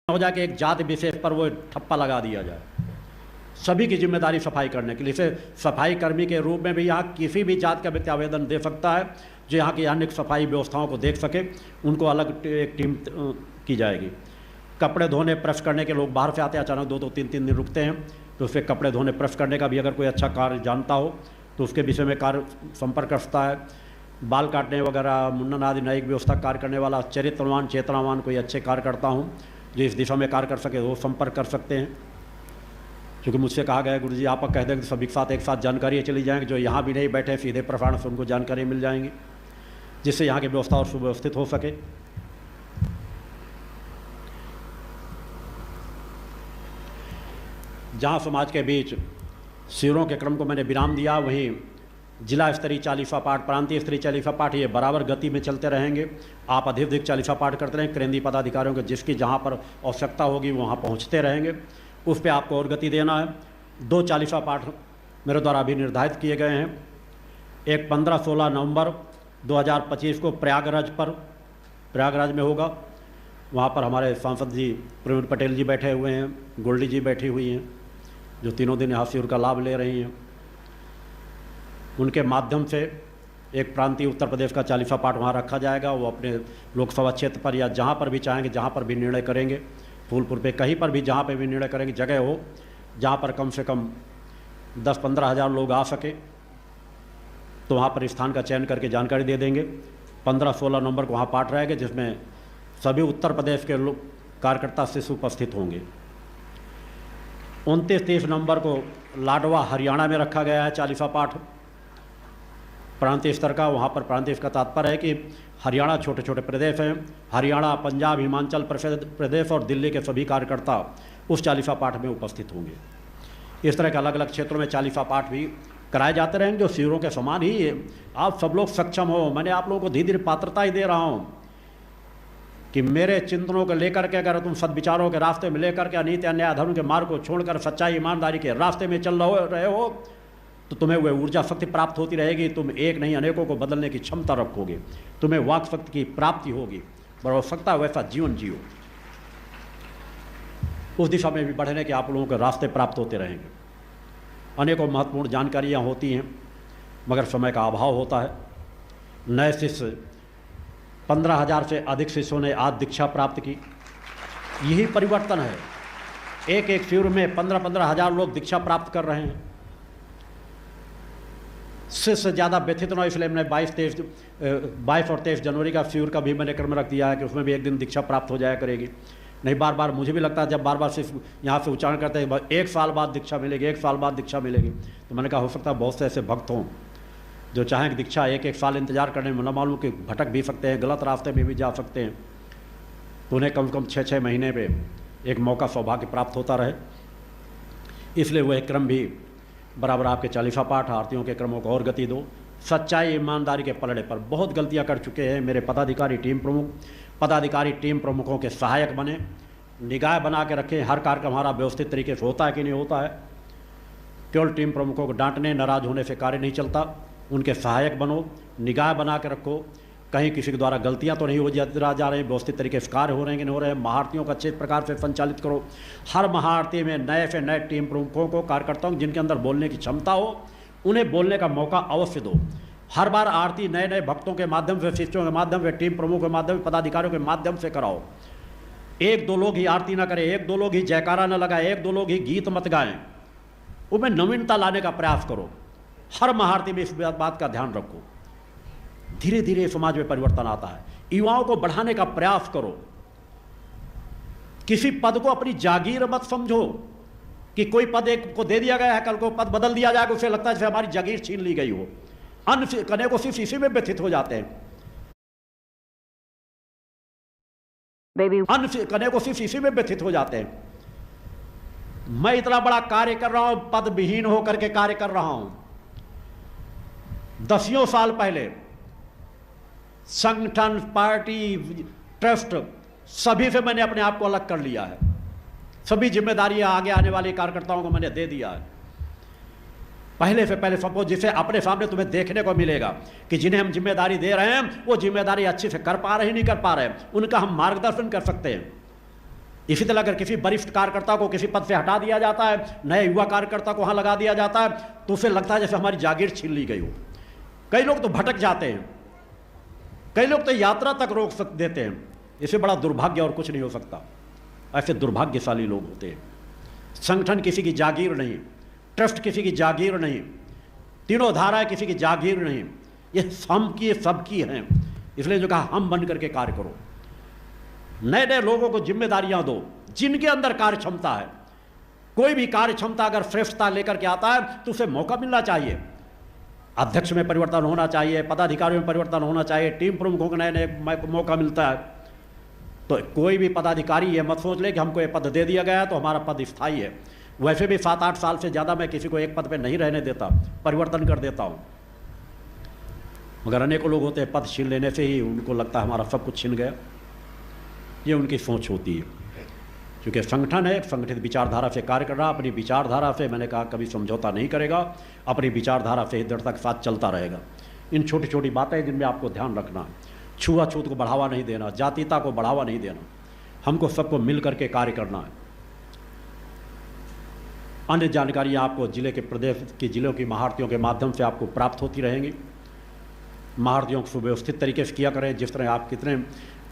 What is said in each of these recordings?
हो जाए कि एक जाति विशेष पर वो ठप्पा लगा दिया जाए। सभी की जिम्मेदारी सफाई करने के लिए, इसे सफाई कर्मी के रूप में भी यहाँ किसी भी जात का व्यक्ति आवेदन दे सकता है जो यहाँ की अन्य सफाई व्यवस्थाओं को देख सके, उनको अलग एक टीम की जाएगी। कपड़े धोने प्रेस करने के लोग बाहर से आते हैं, अचानक 2-2 3-3 दिन रुकते हैं, तो उससे कपड़े धोने प्रेस करने का भी अगर कोई अच्छा कार्य जानता हो तो उसके विषय में कार्य संपर्क कर सकता है। बाल काटने वगैरह, मुंडन आदि न्यायिक व्यवस्था कार्य करने वाला चरित्रवान चेतनावान कोई अच्छे कार्य करता हूँ जो इस दिशा में कार्य कर सके, वो संपर्क कर सकते हैं। क्योंकि मुझसे कहा गया गुरु जी आप कह दें कि सभी के साथ एक साथ जानकारी चली जाएंगी, जो यहाँ भी नहीं बैठे सीधे प्रसारण से उनको जानकारी मिल जाएंगी, जिससे यहाँ की व्यवस्था और सुव्यवस्थित हो सके। जहाँ समाज के बीच शिविरों के क्रम को मैंने विराम दिया, वहीं जिला स्तरीय चालीसा पाठ, प्रांतीय स्तरीय चालीसा पाठ ये बराबर गति में चलते रहेंगे। आप अधिक चालीसा पाठ करते रहें, केंद्रीय पदाधिकारियों को जिसकी जहाँ पर आवश्यकता होगी वहाँ पहुँचते रहेंगे, उस पर आपको और गति देना है। 2 चालीसा पाठ मेरे द्वारा अभी निर्धारित किए गए हैं। एक 15-16 नवंबर 2025 को प्रयागराज में होगा। वहाँ पर हमारे सांसद जी प्रवीण पटेल जी बैठे हुए हैं, गोल्डी जी बैठी हुई हैं, जो तीनों दिन यहाँ शिविर का लाभ ले रही हैं। उनके माध्यम से एक प्रांतीय उत्तर प्रदेश का चालीसा पाठ वहाँ रखा जाएगा। वो अपने लोकसभा क्षेत्र पर या जहाँ पर भी चाहेंगे, जहाँ पर भी निर्णय करेंगे, फूलपुर पे कहीं पर भी जहाँ पे भी निर्णय करेंगे, जगह हो जहाँ पर कम से कम 10-15 हज़ार लोग आ सके, तो वहाँ पर स्थान का चयन करके जानकारी दे देंगे। 15-16 नवंबर को वहाँ पाठ रहेगा, जिसमें सभी उत्तर प्रदेश के लोग कार्यकर्ता शिष्य उपस्थित होंगे। 29-30 नवंबर को लाडवा हरियाणा में रखा गया है चालीसा पाठ, प्रांतीय स्तर का। वहाँ पर प्रांतीय का तात्पर्य है कि हरियाणा छोटे छोटे प्रदेश हैं, हरियाणा, पंजाब, हिमाचल प्रदेश और दिल्ली के सभी कार्यकर्ता उस चालीसा पाठ में उपस्थित होंगे। इस तरह के अलग अलग क्षेत्रों में चालीसा पाठ भी कराए जाते रहेंगे, जो शिविरों के समान ही आप सब लोग सक्षम हो। मैंने आप लोगों को धीरे धीरे पात्रता ही दे रहा हूँ कि मेरे चिंतनों को लेकर के अगर तुम सद्विचारों के रास्ते में लेकर के अनीति अन्याय अधर्म के मार्ग को छोड़कर सच्चाई ईमानदारी के रास्ते में चल रहे हो तो तुम्हें वह ऊर्जा शक्ति प्राप्त होती रहेगी। तुम एक नहीं अनेकों को बदलने की क्षमता रखोगे, तुम्हें वाक शक्ति की प्राप्ति होगी, आवश्यकता वैसा जीवन जियो। उस दिशा में भी बढ़ने के आप लोगों के रास्ते प्राप्त होते रहेंगे। अनेकों महत्वपूर्ण जानकारियाँ होती हैं, मगर समय का अभाव होता है। नए शिष्य 15,000 से अधिक शिष्यों ने आज दीक्षा प्राप्त की। यही परिवर्तन है। एक एक शिविर में 15-15 हज़ार लोग दीक्षा प्राप्त कर रहे हैं। शिष्य ज़्यादा व्यथित न, इसलिए मैंने 22 और 23 जनवरी का शिविर का भी मैंने क्रम रख दिया है कि उसमें भी एक दिन दीक्षा प्राप्त हो जाया करेगी। नहीं बार बार मुझे भी लगता है जब बार बार शिष्य यहाँ से उच्चारण करते हैं 1 साल बाद दीक्षा मिलेगी, 1 साल बाद दीक्षा मिलेगी, तो मैंने कहा हो सकता है बहुत से ऐसे भक्त हों जो चाहें कि दीक्षा 1-1 साल इंतजार करने में न मालूम कि भटक भी सकते हैं, गलत रास्ते में भी जा सकते हैं, तो उन्हें कम से कम 6-6 महीने पे एक मौका सौभाग्य प्राप्त होता रहे। इसलिए वह क्रम भी बराबर आपके चालीसा पाठ आरतियों के क्रमों को और गति दो। सच्चाई ईमानदारी के पलड़े पर बहुत गलतियां कर चुके हैं मेरे पदाधिकारी टीम प्रमुखों के सहायक बने, निगाह बना के रखें। हर कार्यक्रम हमारा व्यवस्थित तरीके से होता है कि नहीं होता है। केवल टीम प्रमुखों को डांटने नाराज होने से कार्य नहीं चलता, उनके सहायक बनो, निगाह बना के रखो, कहीं किसी के द्वारा गलतियां तो नहीं हो जा रही, व्यवस्थित तरीके से कार्य हो रहे हैं कि नहीं हो रहे हैं। महाआरतियों को अच्छे प्रकार से संचालित करो। हर महाआरती में नए से नए टीम प्रमुखों को, कार्यकर्ताओं जिनके अंदर बोलने की क्षमता हो, उन्हें बोलने का मौका अवश्य दो। हर बार आरती नए नए भक्तों के माध्यम से, शिष्यों के माध्यम से, टीम प्रमुख के माध्यम से, पदाधिकारियों के माध्यम से कराओ। 1-2 लोग ही आरती ना करें, 1-2 लोग ही जयकारा न लगाए, 1-2 लोग ही गीत मत गाएं। उनमें नवीनता लाने का प्रयास करो। हर महाआरती में इस बात का ध्यान रखो। धीरे धीरे समाज में परिवर्तन आता है। युवाओं को बढ़ाने का प्रयास करो। किसी पद को अपनी जागीर मत समझो कि कोई पद एक को दे दिया गया है, कल को पद बदल दिया जाएगा, उसे लगता है जैसे हमारी जागीर छीन ली गई हो। अन्य कने को सिर्फ इसी में व्यथित हो जाते हैं। अन्य कने को सिर्फ इसी में व्यथित हो जाते हैं। मैं इतना बड़ा कार्य कर रहा हूं, पद विहीन होकर के कार्य कर रहा हूं। 10 साल पहले संगठन, पार्टी, ट्रस्ट सभी से मैंने अपने आप को अलग कर लिया है। सभी जिम्मेदारियां आगे आने वाले कार्यकर्ताओं को मैंने दे दिया है। पहले से पहले सबको जिसे अपने सामने तुम्हें देखने को मिलेगा कि जिन्हें हम जिम्मेदारी दे रहे हैं वो जिम्मेदारी अच्छे से कर पा रहे हैं, नहीं कर पा रहे हैं, उनका हम मार्गदर्शन कर सकते हैं। इसी तरह अगर किसी वरिष्ठ कार्यकर्ता को किसी पद से हटा दिया जाता है, नए युवा कार्यकर्ता को वहाँ लगा दिया जाता है, तो उसे लगता है जैसे हमारी जागीर छीन ली गई हो। कई लोग तो भटक जाते हैं, कई लोग तो यात्रा तक रोक देते हैं। इससे बड़ा दुर्भाग्य और कुछ नहीं हो सकता। ऐसे दुर्भाग्यशाली लोग होते हैं। संगठन किसी की जागीर नहीं, ट्रस्ट किसी की जागीर नहीं, तीनों धाराएं किसी की जागीर नहीं, ये हम की सबकी हैं। इसलिए जो कहा हम बन करके कार्य करो, नए नए लोगों को जिम्मेदारियां दो जिनके अंदर कार्य क्षमता है। कोई भी कार्य क्षमता अगर श्रेष्ठता लेकर के आता है तो उसे मौका मिलना चाहिए। अध्यक्ष में परिवर्तन होना चाहिए, पदाधिकारियों में परिवर्तन होना चाहिए, टीम प्रमुखों को नए नए मौका मिलता है। तो कोई भी पदाधिकारी ये मत सोच ले कि हमको ये पद दे दिया गया है तो हमारा पद स्थायी है। वैसे भी 7-8 साल से ज़्यादा मैं किसी को एक पद पे नहीं रहने देता, परिवर्तन कर देता हूँ। मगर अनेकों लोग होते हैं पद छीन लेने से ही उनको लगता है हमारा सब कुछ छीन गया। ये उनकी सोच होती है। क्योंकि संगठन है, संगठित विचारधारा से कार्य कर रहा, अपनी विचारधारा से मैंने कहा कभी समझौता नहीं करेगा, अपनी विचारधारा से दृढ़ता के साथ चलता रहेगा। इन छोटी छोटी बातें जिनमें आपको ध्यान रखना है। छुआछूत को बढ़ावा नहीं देना, जातीयता को बढ़ावा नहीं देना, हमको सबको मिल करके कार्य करना है। अन्य जानकारियाँ आपको जिले के प्रदेश की जिलों की महारतियों के माध्यम से आपको प्राप्त होती रहेंगी। महारतियों को सुव्यवस्थित तरीके से किया करें। जिस तरह आप कितने,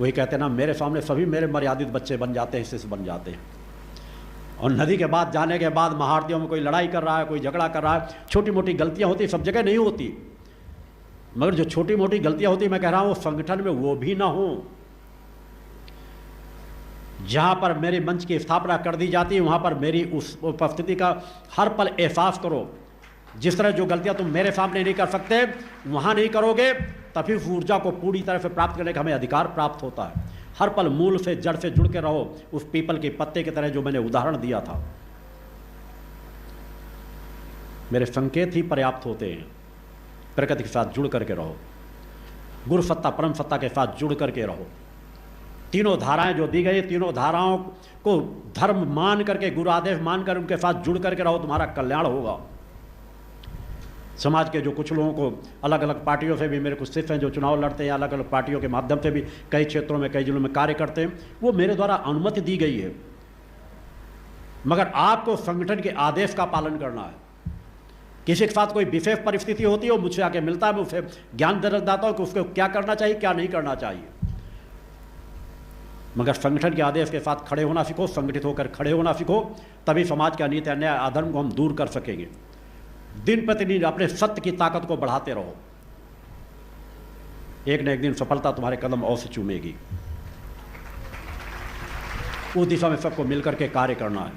वही कहते हैं ना, मेरे सामने सभी मेरे मर्यादित बच्चे बन जाते हैं, इससे बन जाते हैं। और नदी के बाद जाने के बाद महारतियों में कोई लड़ाई कर रहा है, कोई झगड़ा कर रहा है, छोटी मोटी गलतियाँ होती, सब जगह नहीं होती, मगर जो छोटी मोटी गलतियाँ होती, मैं कह रहा हूँ संगठन में वो भी ना हो। जहाँ पर मेरे मंच की स्थापना कर दी जाती है वहाँ पर मेरी उस उपस्थिति का हर पल एहसास करो। जिस तरह जो गलतियाँ तुम मेरे सामने नहीं कर सकते वहाँ नहीं करोगे, तभी उस ऊर्जा को पूरी तरह से प्राप्त करने का हमें अधिकार प्राप्त होता है। हर पल मूल से जड़ से जुड़ के रहो, उस पीपल के पत्ते की तरह जो मैंने उदाहरण दिया था। मेरे संकेत ही पर्याप्त होते हैं। प्रकृति के साथ जुड़ करके रहो, गुरु सत्ता परम सत्ता के साथ जुड़ करके रहो। तीनों धाराएं जो दी गई, तीनों धाराओं को धर्म मान करके, गुरु आदेश मान कर उनके साथ जुड़ करके रहो, तुम्हारा कल्याण होगा। समाज के जो कुछ लोगों को अलग अलग पार्टियों से भी, मेरे कुछ शिष्य हैं जो चुनाव लड़ते हैं, अलग अलग पार्टियों के माध्यम से भी कई क्षेत्रों में कई जिलों में कार्य करते हैं, वो मेरे द्वारा अनुमति दी गई है। मगर आपको संगठन के आदेश का पालन करना है। किसी के साथ कोई विशेष परिस्थिति होती है, वो मुझसे आके मिलता है, मैं उसे ज्ञान दे देता हूँ कि उसको क्या करना चाहिए, क्या नहीं करना चाहिए। मगर संगठन के आदेश के साथ खड़े होना सीखो, संगठित होकर खड़े होना सीखो, तभी समाज के अनित अन्याय अधर्म को हम दूर कर सकेंगे। दिन प्रतिदिन अपने सत्य की ताकत को बढ़ाते रहो, एक न एक दिन सफलता तुम्हारे कदम अवश्य चूमेगी। उस दिशा में सबको मिलकर के कार्य करना है।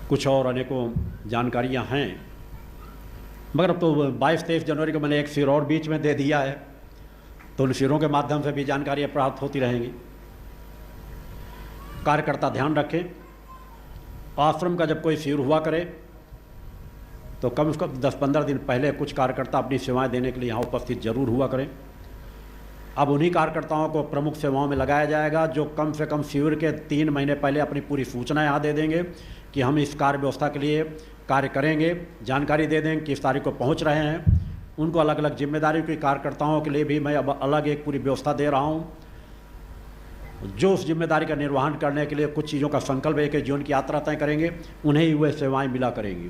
कुछ और अनेकों जानकारियां हैं, मगर अब तो 22-23 जनवरी को मैंने एक सिर और बीच में दे दिया है, तो उन सिरों के माध्यम से भी जानकारियां प्राप्त होती रहेंगी। कार्यकर्ता ध्यान रखें, आश्रम का जब कोई शिविर हुआ करे तो कम से कम 10-15 दिन पहले कुछ कार्यकर्ता अपनी सेवाएं देने के लिए यहाँ उपस्थित जरूर हुआ करें। अब उन्हीं कार्यकर्ताओं को प्रमुख सेवाओं में लगाया जाएगा जो कम से कम शिविर के 3 महीने पहले अपनी पूरी सूचना यहाँ दे देंगे कि हम इस कार्य व्यवस्था के लिए कार्य करेंगे, जानकारी दे देंगे किस तारीख को पहुँच रहे हैं। उनको अलग अलग जिम्मेदारी की कार्यकर्ताओं के लिए भी मैं अब अलग एक पूरी व्यवस्था दे रहा हूँ, जो उस जिम्मेदारी का निर्वहन करने के लिए कुछ चीज़ों का संकल्प लेकर जीवन की यात्रा तय करेंगे, उन्हें ही वे सेवाएं मिला करेंगी।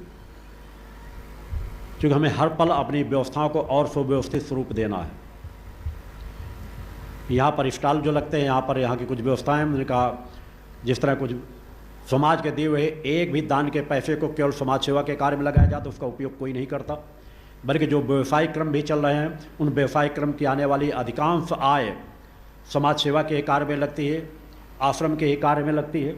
क्योंकि हमें हर पल अपनी व्यवस्थाओं को और सुव्यवस्थित स्वरूप देना है। यहाँ पर स्टॉल जो लगते हैं, यहाँ पर यहाँ की कुछ व्यवस्थाएं, मैंने कहा जिस तरह कुछ समाज के दिए हुए एक भी दान के पैसे को केवल समाज सेवा के कार्य में लगाया जाए तो उसका उपयोग कोई नहीं करता, बल्कि जो व्यवसायिक क्रम भी चल रहे हैं उन व्यवसायिक क्रम की आने वाली अधिकांश आय समाज सेवा के कार्य में लगती है, आश्रम के ही कार्य में लगती है।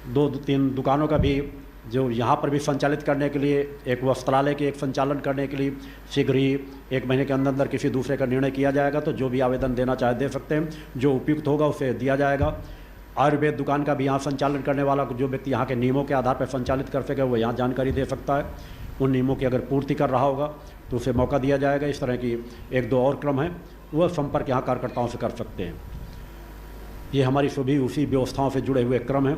2-3 दुकानों का भी जो यहाँ पर भी संचालित करने के लिए, एक वस्त्रालय के एक संचालन करने के लिए शीघ्र ही 1 महीने के अंदर किसी दूसरे का निर्णय किया जाएगा। तो जो भी आवेदन देना चाहे दे सकते हैं, जो उपयुक्त होगा उसे दिया जाएगा। आयुर्वेद दुकान का भी यहाँ संचालन करने वाला जो व्यक्ति यहाँ के नियमों के आधार पर संचालित कर सके वो यहाँ जानकारी दे सकता है। उन नियमों की अगर पूर्ति कर रहा होगा तो उसे मौका दिया जाएगा। इस तरह की 1-2 और क्रम है, वह संपर्क यहाँ कार्यकर्ताओं से कर सकते हैं। ये हमारी सभी उसी व्यवस्थाओं से जुड़े हुए क्रम हैं।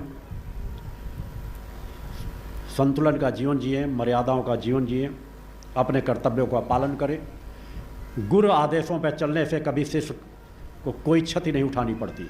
संतुलन का जीवन जिए, मर्यादाओं का जीवन जिए, अपने कर्तव्यों का पालन करें। गुरु आदेशों पर चलने से कभी शिष्य को कोई क्षति नहीं उठानी पड़ती।